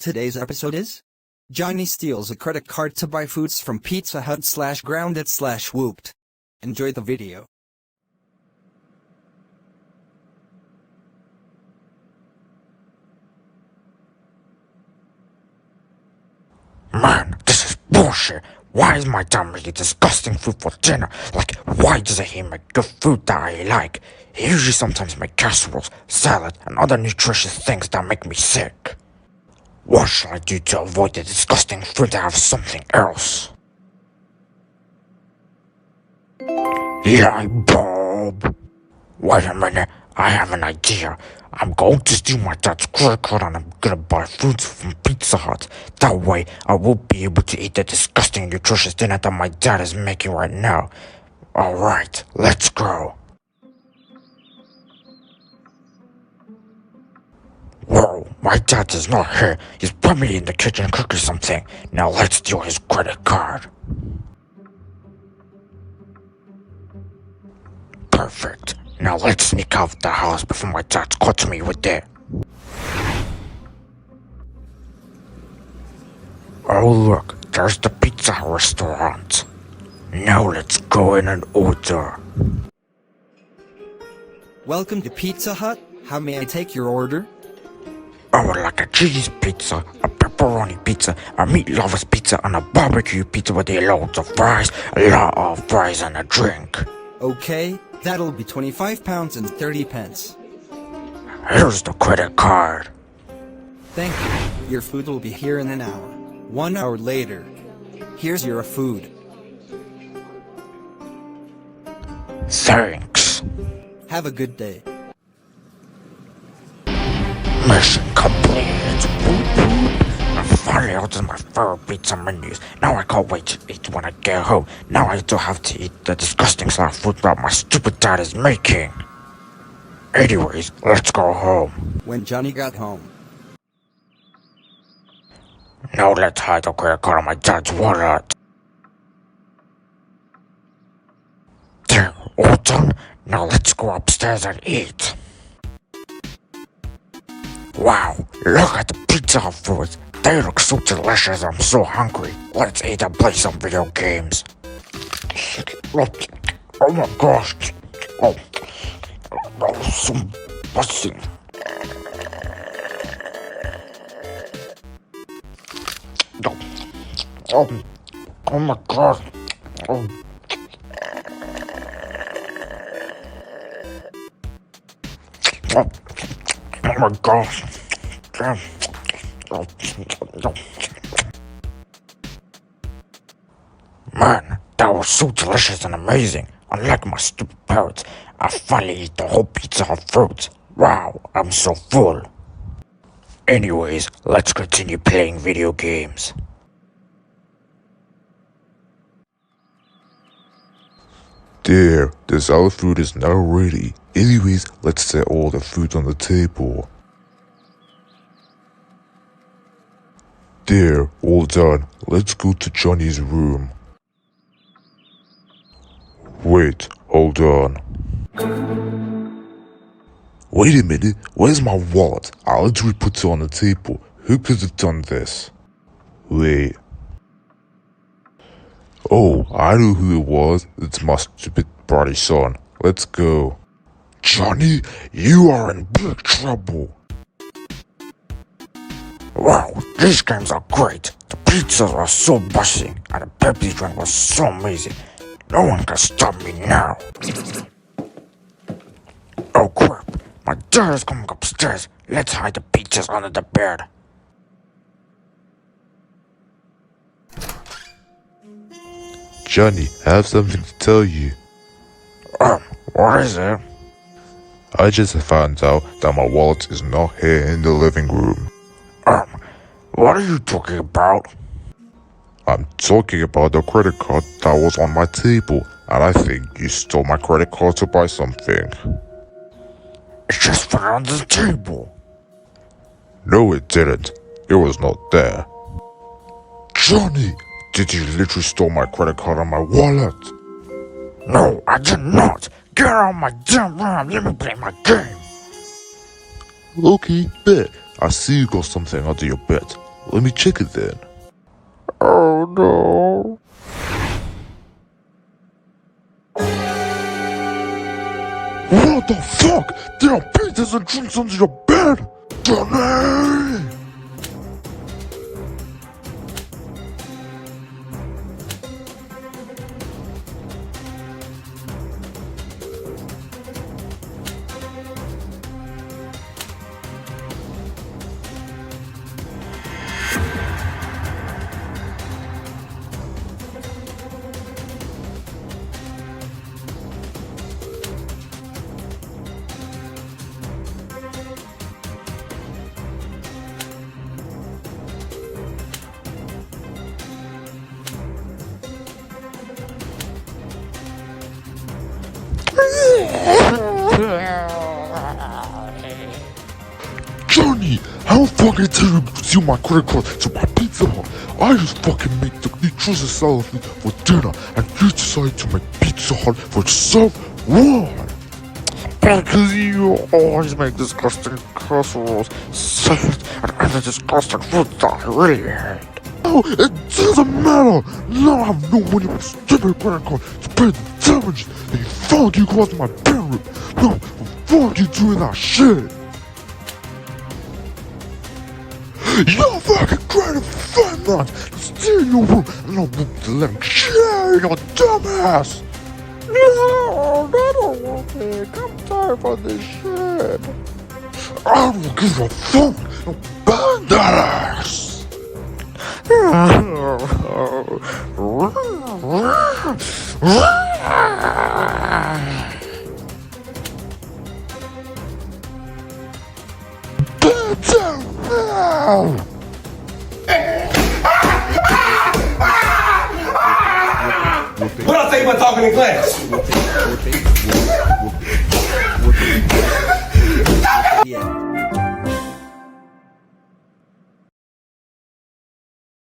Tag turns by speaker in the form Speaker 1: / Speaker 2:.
Speaker 1: Today's episode is Johnny steals a credit card to buy foods from Pizza Hut / Grounded / Whooped. Enjoy the video.
Speaker 2: Man, this is bullshit. Why is my dad making disgusting food for dinner? Like, why doesn't he make good food that I like? He usually sometimes make casseroles, salad, and other nutritious things that make me sick. What should I do to avoid the disgusting food that have something else? Yeah, Bob. Wait a minute, I have an idea. I'm going to steal my dad's credit card and I'm gonna buy food from Pizza Hut. That way, I will be able to eat the disgusting nutritious dinner that my dad is making right now. Alright, let's go. Whoa, my dad is not here. He's probably in the kitchen cooking something. Now let's steal his credit card. Perfect. Now let's sneak out of the house before my dad caught me with it. Oh look, there's the Pizza Hut restaurant. Now let's go in and order.
Speaker 1: Welcome to Pizza Hut. How may I take your order?
Speaker 2: I would like a cheese pizza, a pepperoni pizza, a meat lovers pizza, and a barbecue pizza with loads of fries, a lot of fries, and a drink.
Speaker 1: Okay, that'll be £25 and 30 pence.
Speaker 2: Here's the credit card.
Speaker 1: Thank you. Your food will be here in an hour. 1 hour later. Here's your food.
Speaker 2: Thanks.
Speaker 1: Have a good day.
Speaker 2: Mission complete. I finally ordered my favorite pizza menus. Now I can't wait to eat when I get home. Now I don't have to eat the disgusting slab food that my stupid dad is making. Anyways, let's go home.
Speaker 1: When Johnny got home.
Speaker 2: Now let's hide the credit card on my dad's wallet. There, all done. Now let's go upstairs and eat. Wow, look at the Pizza Hut foods. They look so delicious. I'm so hungry. Let's eat and play some video games. Oh my gosh. Oh, so buzzing. Oh my god. Oh my gosh. Man, that was so delicious and amazing. Unlike my stupid parents, I finally ate the whole Pizza Hut fruit. Wow, I'm so full. Anyways, let's continue playing video games.
Speaker 3: There, the salad food is now ready. Anyways, let's set all the food on the table. There, all done. Let's go to Johnny's room. Wait, hold on. Wait a minute, where's my wallet? I literally put it on the table. Who could have done this? Wait. Oh, I know who it was. It's my stupid brother's son. Let's go. Johnny, you are in big trouble.
Speaker 2: Wow, these games are great. The pizzas are so buzzing, and the Pepsi drink was so amazing. No one can stop me now. Oh crap, my dad is coming upstairs. Let's hide the pizzas under the bed.
Speaker 3: Johnny, I have something to tell you.
Speaker 2: What is it?
Speaker 3: I just found out that my wallet is not here in the living room.
Speaker 2: What are you talking about?
Speaker 3: I'm talking about the credit card that was on my table, and I think you stole my credit card to buy something.
Speaker 2: It's just put it on the table.
Speaker 3: No, it didn't. It was not there. Johnny, did you literally steal my credit card and my wallet?
Speaker 2: No, I did not. Get out of my damn room. Let me play my game.
Speaker 3: Okay, bet. I see you got something under your bed. Let me check it then.
Speaker 2: Oh no.
Speaker 3: What the fuck? There are pizzas and drinks under your bed! Johnny! Johnny, how fucking tell you to steal my credit card to my Pizza Hut? I just fucking make the nutritious salad for dinner, and you decide to make Pizza Hut for yourself? Why?
Speaker 2: Because you always make disgusting casseroles, salads, and other disgusting food that I really hate.
Speaker 3: Oh, it doesn't matter! Now I have no money for stupid credit card to pay the damages that you thought you caused my bedroom. No, fuck you doing that shit! You're fucking trying to find that to steal your room and I'll book the living shit, you dumbass!
Speaker 2: No, I don't want it. I'm tired of this shit.
Speaker 3: I don't give a fuck! I'll burn that ass!
Speaker 4: What I say about talking in class?